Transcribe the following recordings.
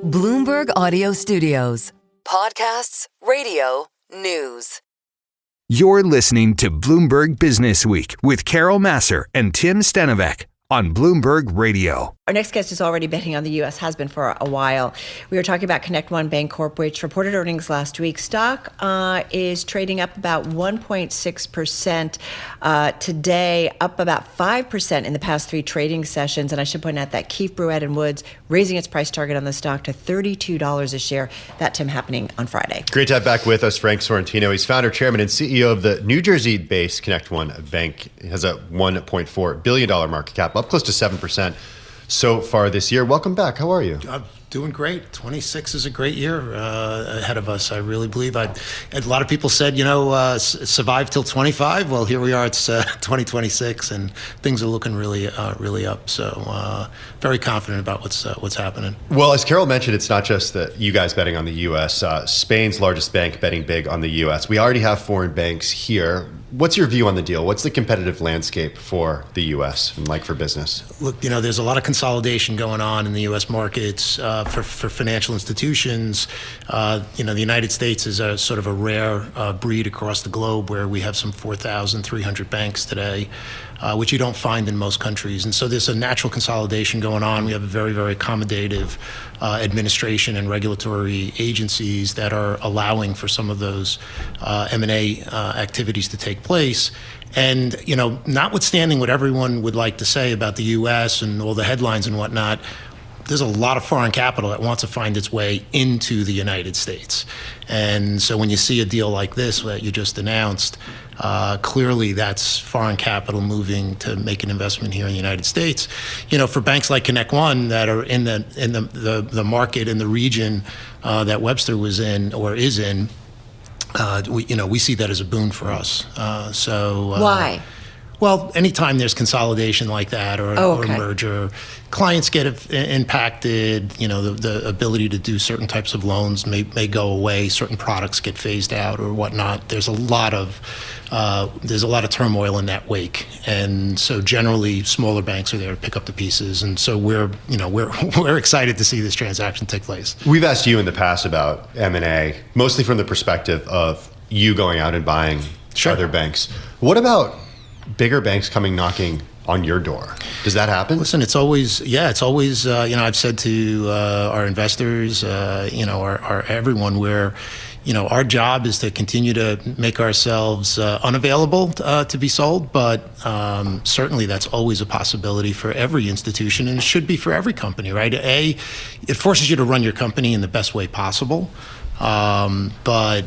Bloomberg Audio Studios. Podcasts, radio, news. You're listening to Bloomberg Businessweek with Carol Massar and Tim Stenovec on Bloomberg Radio. Our next guest is already betting on the U.S., has been for a while. We were talking about ConnectOne Bancorp, which reported earnings last week. Stock is trading up about 1.6% today, up about 5% in the past three trading sessions. And I should point out that Keefe, Bruyette & Woods raising its price target on the stock to $32 a share. That, Tim, happening on Friday. Great to have back with us Frank Sorrentino. He's founder, chairman, and CEO of the New Jersey-based ConnectOne Bank. It has a $1.4 billion market cap, up close to 7%. So far this year. Welcome back. How are you? I'm doing great. 26 is a great year ahead of us. I really believe. A lot of people said, survive till 25. Well, here we are. It's 2026, and things are looking really up. So very confident about what's happening. Well, as Carol mentioned, it's not just that you guys betting on the U.S. Spain's largest bank betting big on the U.S. We already have foreign banks here. What's your view on the deal? What's the competitive landscape for the U.S. and like for business? Look, there's a lot of consolidation going on in the U.S. markets for financial institutions. The United States is a sort of a rare breed across the globe where we have some 4,300 banks today, which you don't find in most countries. And so there's a natural consolidation going on. We have a very, very accommodative administration and regulatory agencies that are allowing for some of those M&A activities to take place. And, notwithstanding what everyone would like to say about the U.S. and all the headlines and whatnot, there's a lot of foreign capital that wants to find its way into the United States. And so when you see a deal like this that you just announced, clearly that's foreign capital moving to make an investment here in the United States. For banks like ConnectOne that are in the market in the region that Webster was in or is in, we see that as a boon for us. Why? Well, anytime there's consolidation like that or a merger, clients get impacted. The ability to do certain types of loans may go away. Certain products get phased out or whatnot. There's a lot of turmoil in that wake, and so generally smaller banks are there to pick up the pieces. And so we're excited to see this transaction take place. We've asked you in the past about M&A, mostly from the perspective of you going out and buying other banks. What about bigger banks coming knocking on your door? Does that happen? Listen, it's always, I've said to our investors, our everyone, where, our job is to continue to make ourselves unavailable to be sold, but certainly that's always a possibility for every institution, and it should be for every company, right? It forces you to run your company in the best way possible, but,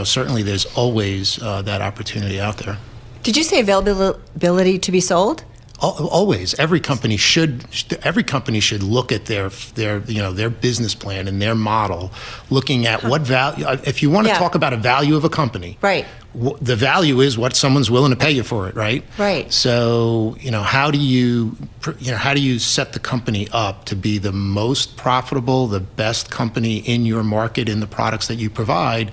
certainly there's always that opportunity out there. Did you say availability to be sold? Always. Every company should look at their business plan and their model, looking at what value. If you want to talk about a value of a company, right? The value is what someone's willing to pay you for it, right? Right. So, how do you set the company up to be the most profitable, the best company in your market, in the products that you provide?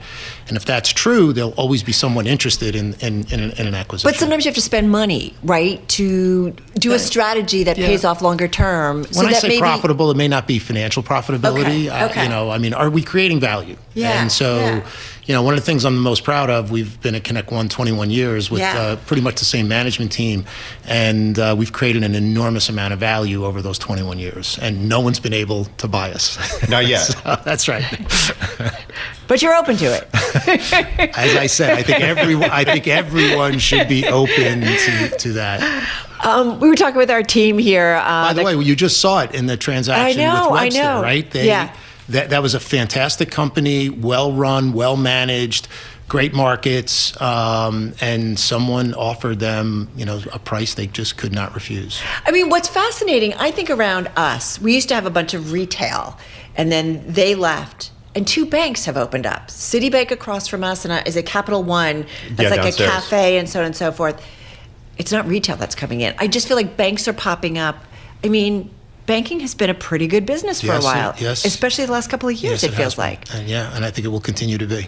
And if that's true, there'll always be someone interested in an acquisition. But sometimes you have to spend money, right, to do a strategy that pays off longer term. When I say profitable, it may not be financial profitability. Okay. Are we creating value? Yeah. And so, one of the things I'm the most proud of, we've been at ConnectOne 21 years with pretty much the same management team, and we've created an enormous amount of value over those 21 years, and no one's been able to buy us. Not yet. So, that's right. But you're open to it. As I said, I think everyone should be open to that. We were talking with our team here. By the way, you just saw it in the transaction with Webster, right? That was a fantastic company, well-run, well-managed, great markets, and someone offered them, a price they just could not refuse. I mean, what's fascinating, I think, around us, we used to have a bunch of retail, and then they left. And two banks have opened up. Citibank across from us is a Capital One. That's like downstairs. A cafe and so on and so forth. It's not retail that's coming in. I just feel like banks are popping up. I mean, banking has been a pretty good business for a while. Yes. Especially the last couple of years, it feels like. And I think it will continue to be.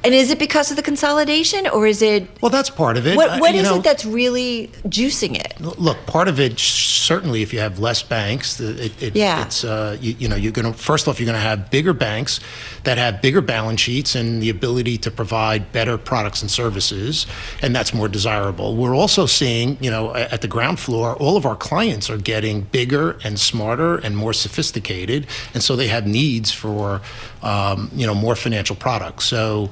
And is it because of the consolidation, or is it? Well, that's part of it. What is it that's really juicing it? Look, part of it, certainly if you have less banks, it's you're going to, first off, you're going to have bigger banks that have bigger balance sheets and the ability to provide better products and services, and that's more desirable. We're also seeing, at the ground floor, all of our clients are getting bigger and smarter and more sophisticated, and so they have needs for more financial products. So,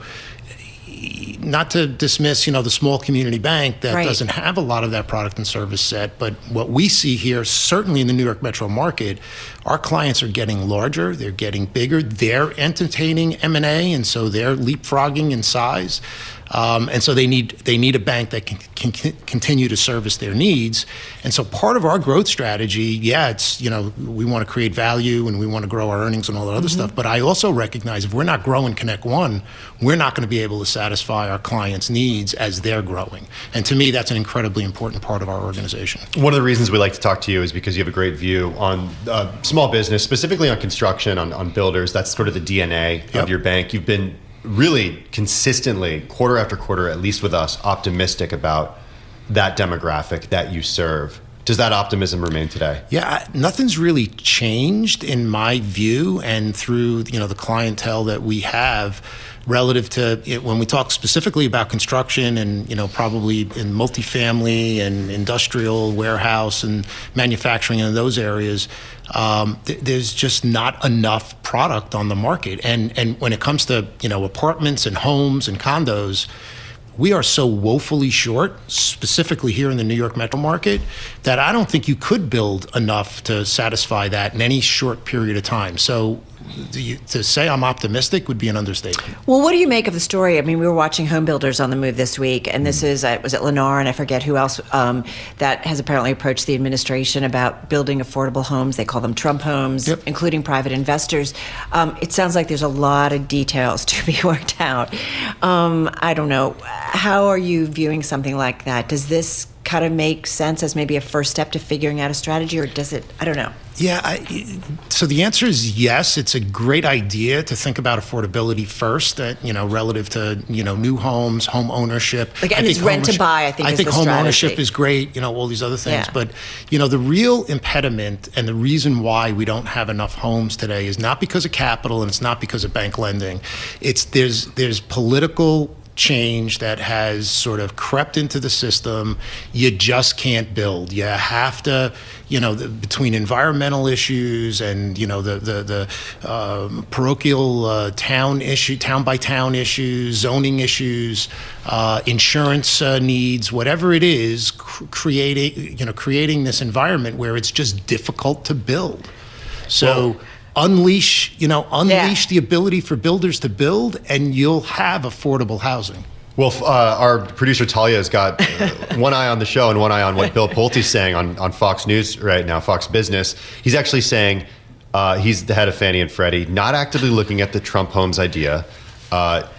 not to dismiss, the small community bank that doesn't have a lot of that product and service set, but what we see here, certainly in the New York metro market, our clients are getting larger, they're getting bigger, they're entertaining M&A, and so they're leapfrogging in size. And so they need a bank that can continue to service their needs. And so part of our growth strategy, it's, we want to create value and we want to grow our earnings and all that other stuff. But I also recognize if we're not growing ConnectOne, we're not going to be able to satisfy our clients' needs as they're growing. And to me, that's an incredibly important part of our organization. One of the reasons we like to talk to you is because you have a great view on small business, specifically on construction, on builders. That's sort of the DNA of your bank. You've been really consistently, quarter after quarter, at least with us, optimistic about that demographic that you serve. Does that optimism remain today? Yeah, nothing's really changed in my view, and through the clientele that we have relative to when we talk specifically about construction and probably in multifamily and industrial warehouse and manufacturing in those areas. There's just not enough product on the market, and when it comes to apartments and homes and condos, we are so woefully short, specifically here in the New York metro market, that I don't think you could build enough to satisfy that in any short period of time. So to say I'm optimistic would be an understatement. Well, what do you make of the story? I mean, we were watching home builders on the move this week, and this is, was it Lennar, and I forget who else, that has apparently approached the administration about building affordable homes. They call them Trump homes, including private investors. It sounds like there's a lot of details to be worked out. I don't know. How are you viewing something like that? Does this kind of make sense as maybe a first step to figuring out a strategy, or does it? I don't know. Yeah, so the answer is yes. It's a great idea to think about affordability first, relative to, new homes, home ownership. And it's rent to buy, I think is the strategy. Home ownership is great, all these other things. Yeah. But, the real impediment and the reason why we don't have enough homes today is not because of capital and it's not because of bank lending. There's political change that has sort of crept into the system. You just can't build. You have to, between environmental issues and the parochial town by town issues, zoning issues, insurance needs, whatever it is, creating this environment where it's just difficult to build. So. Unleash the ability for builders to build, and you'll have affordable housing. Well, our producer Talia has got one eye on the show and one eye on what Bill Pulte's saying on Fox News right now, Fox Business. He's actually saying he's the head of Fannie and Freddie, not actively looking at the Trump homes idea.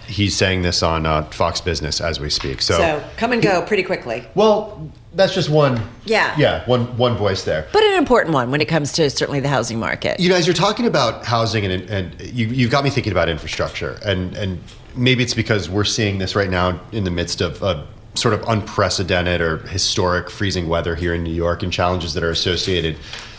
He's saying this on Fox Business as we speak. So come and go pretty quickly. Well, that's just one. Yeah. One voice there. But an important one when it comes to certainly the housing market. As you're talking about housing and you've got me thinking about infrastructure, and maybe it's because we're seeing this right now in the midst of a sort of unprecedented or historic freezing weather here in New York and challenges that are associated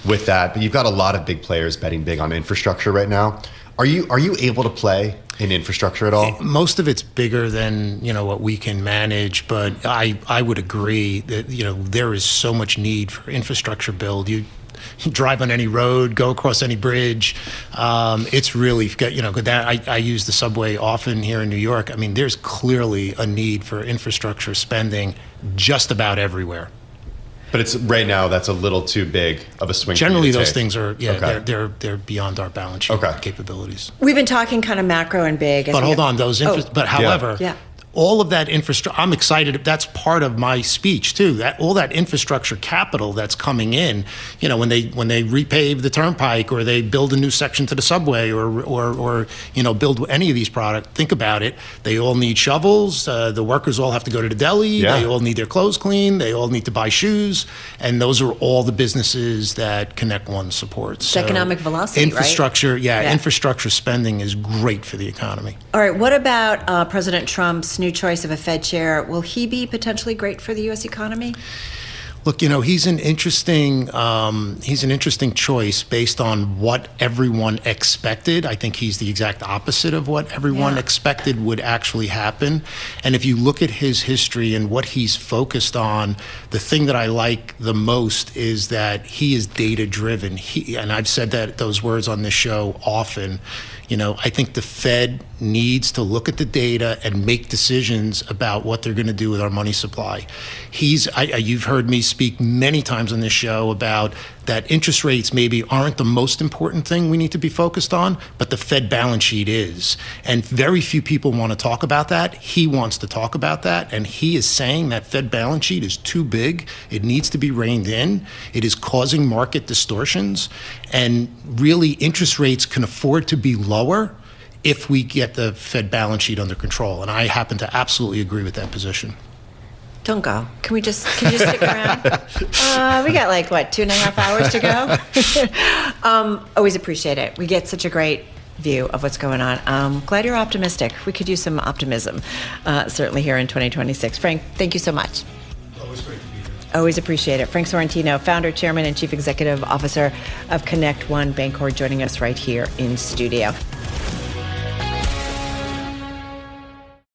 with that. But you've got a lot of big players betting big on infrastructure right now. Are you able to play in infrastructure at all? Most of it's bigger than what we can manage, but I would agree that there is so much need for infrastructure build. You drive on any road, go across any bridge. It's really I use the subway often here in New York. I mean, there's clearly a need for infrastructure spending just about everywhere. But it's right now that's a little too big of a swing. Generally, those take. things are they're beyond our balance sheet capabilities. We've been talking kind of macro and big. But hold on, but however, all of that infrastructure, I'm excited. That's part of my speech too. That all that infrastructure capital that's coming in, when they repave the turnpike or they build a new section to the subway or build any of these products, think about it. They all need shovels. The workers all have to go to the deli. Yeah. They all need their clothes cleaned. They all need to buy shoes. And those are all the businesses that ConnectOne supports. It's economic velocity, infrastructure, right? Yeah, infrastructure spending is great for the economy. All right, what about President Trump's new choice of a Fed chair? Will he be potentially great for the U.S. economy? Look, he's an interesting choice based on what everyone expected. I think he's the exact opposite of what everyone expected would actually happen. And if you look at his history and what he's focused on, the thing that I like the most is that he is data driven. And I've said those words on this show often. I think the Fed needs to look at the data and make decisions about what they're going to do with our money supply. You've heard me speak many times on this show about that interest rates maybe aren't the most important thing we need to be focused on, but the Fed balance sheet is. And very few people want to talk about that. He wants to talk about that, and he is saying that Fed balance sheet is too big. It needs to be reined in. It is causing market distortions, and really interest rates can afford to be lower if we get the Fed balance sheet under control. And I happen to absolutely agree with that position. Don't go. Can you just stick around? We got 2.5 hours to go? Always appreciate it. We get such a great view of what's going on. Glad you're optimistic. We could use some optimism, certainly here in 2026. Frank, thank you so much. Always great to be here. Always appreciate it. Frank Sorrentino, founder, chairman, and chief executive officer of ConnectOne Bancorp, joining us right here in studio.